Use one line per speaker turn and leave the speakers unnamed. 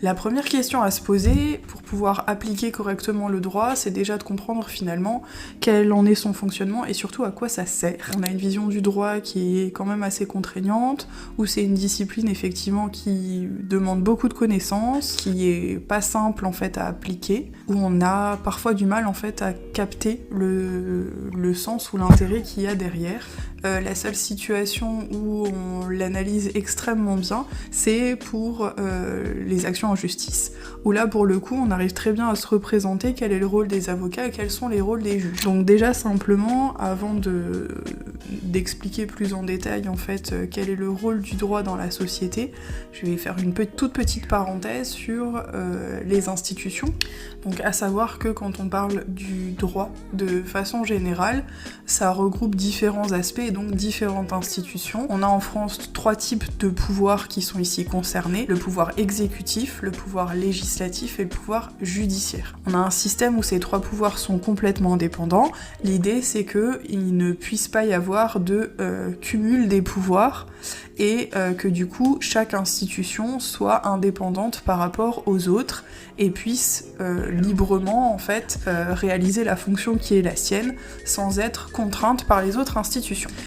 La première question à se poser pour pouvoir appliquer correctement le droit, c'est déjà de comprendre finalement quel en est son fonctionnement et surtout à quoi ça sert. On a une vision du droit qui est quand même assez contraignante, où c'est une discipline effectivement qui demande beaucoup de connaissances, qui est pas simple en fait à appliquer, où on a parfois du mal en fait à capter le sens ou l'intérêt qu'il y a derrière. La seule situation où on l'analyse extrêmement bien, c'est pour les actions en justice, où là pour le coup on arrive très bien à se représenter quel est le rôle des avocats et quels sont les rôles des juges. Donc déjà simplement, avant d'expliquer plus en détail en fait quel est le rôle du droit dans la société, je vais faire une toute petite parenthèse sur les institutions. Donc à savoir que quand on parle du droit de façon générale, ça regroupe différents aspects et donc différentes institutions. On a en France 3 types de pouvoirs qui sont ici concernés: le pouvoir exécutif, le pouvoir législatif et le pouvoir judiciaire. On a un système où ces 3 pouvoirs sont complètement indépendants. L'idée c'est qu'il ne puisse pas y avoir de cumul des pouvoirs et que du coup chaque institution soit indépendante par rapport aux autres et puisse librement en fait réaliser la fonction qui est la sienne sans être contrainte par les autres institutions.